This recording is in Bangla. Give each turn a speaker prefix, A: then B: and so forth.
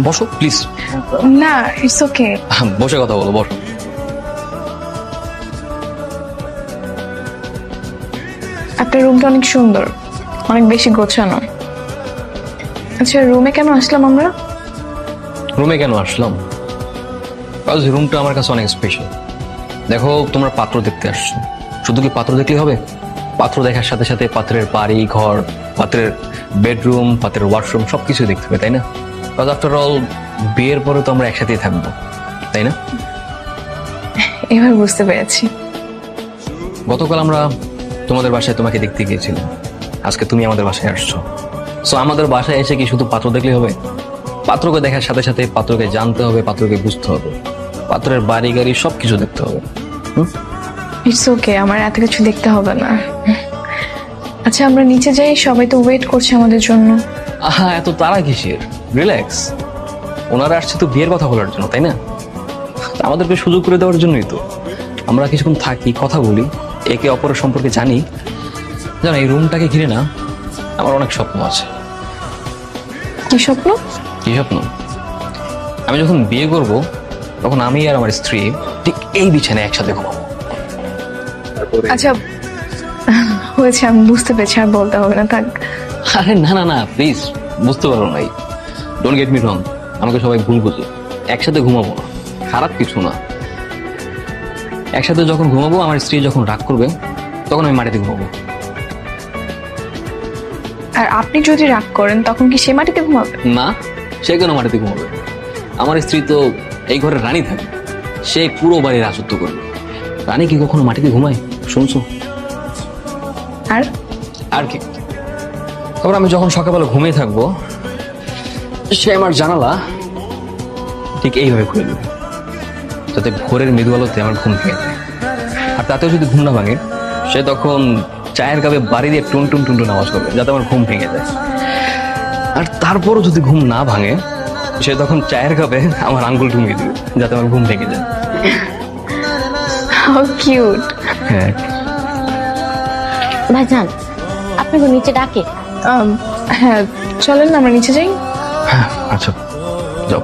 A: বসো প্লিজ।
B: না, ইটস ওকে।
A: বসে কথা বলো, বসো।
B: আপনার রুমটা অনেক সুন্দর, অনেক বেশি গোছানো। আচ্ছা, রুমে কেন আসলাম আমরা?
A: রুমে কেন আসলাম? কারণ রুমটা আমার কাছে অনেক স্পেশাল। দেখো, তোমরা পাত্র দেখতে আসছো, শুধু কি পাত্র দেখলেই হবে? পাত্র দেখার সাথে সাথে পাত্রের বাড়ি ঘর, পাত্রের বেডরুম, পাত্রের ওয়াশরুম সবকিছু দেখতে হবে, তাই না? কারণ আফটার অল বিয়ের পরে তো আমরা একসাথেই থাকবো, তাই না?
B: এবার বুঝতে পেরেছি।
A: গতকাল আমরা তোমাদের বাসায় তোমাকে দেখতে গিয়েছিলাম, আজকে তুমি আমাদের বাসায় আসছো। সো আমাদের বাসায় এসে কি শুধু পাত্র দেখলেই হবে? পাত্রকে দেখার সাথে সাথে পাত্রকে জানতে হবে, পাত্রকে বুঝতে হবে, পাত্রের বাড়ি গাড়ি সবকিছু দেখতে হবে।
B: ইটস ওকে, আমার এত কিছু দেখতে হবে না। আচ্ছা, আমরা নিচে যাই, সবাই তো ওয়েট করছে আমাদের জন্য।
A: আহা, এত তাড়া কিসের? রিল্যাক্স। ওনারা আসছে তো বিয়ের কথা বলার জন্য, তাই না? আমাদেরকে সুযোগ করে দেওয়ার জন্যই তো আমরা কিছুক্ষণ থাকি, কথা বলি, একে অপরের সম্পর্কে জানি। জানো, এই রুমটাকে ঘিরে না আমার অনেক স্বপ্ন আছে।
B: কি স্বপ্ন?
A: কি স্বপ্ন? আমি যখন বিয়ে করব তখন আমি আর আমার স্ত্রী ঠিক এই বিছানায় একসাথে ঘুমাবো।
B: আচ্ছা, হয়েছে, আমি বুঝতে পেরেছি, আর বলতে হবে না, থাক।
A: আরে না না না, প্লিজ, বুঝতে পারো নাই, ডোন্ট গেট মি রং। আমাকে সবাই ভুল বুঝে। একসাথে ঘুমাবো না, খারাপ কিছু না। একসাথে যখন ঘুমাবো, আমার স্ত্রী যখন রাগ করবে তখন আমি মাটিতে ঘুমাবো।
B: আর আপনি যদি রাগ করেন তখন কি সে মাটিতে ঘুমাবে?
A: না, সে কেন মাটিতে ঘুমাবে? আমার স্ত্রী তো এই ঘরের রানী থাকে, সে পুরো বাড়ির রাজত্ব করবে। রানী কি কখনো মাটিতে ঘুমায় শুনছো?
B: আর
A: আর কি, তারপর আমি যখন সকালবেলা ঘুমিয়ে থাকবো, সে আমার জানালা ঠিক এইভাবে খুলে দেবে, যাতে ভোরের মৃদু আলোতে আমার ঘুম ভেঙে যায়। আর তাতেও যদি ঘুম না ভাঙে, সে তখন চায়ের কাপে বাড়ি দিয়ে টুন টুন টুন টুন আওয়াজ করবে, যাতে আমার ঘুম ভেঙে যায়। আর তারপরও যদি ঘুম না ভাঙে, সে তখন চায়ের কাপে আমার আঙ্গুল ঢুকিয়ে দেবে, যাতে আমার ঘুম ভেঙে যায়।
B: How cute.
A: হ্যাঁ।
C: ভাইজান, আপনাকে নিচে ডাকে।
B: হ্যাঁ, চলেন না আমরা নিচে যাই।
A: হ্যাঁ, আচ্ছা, যাও।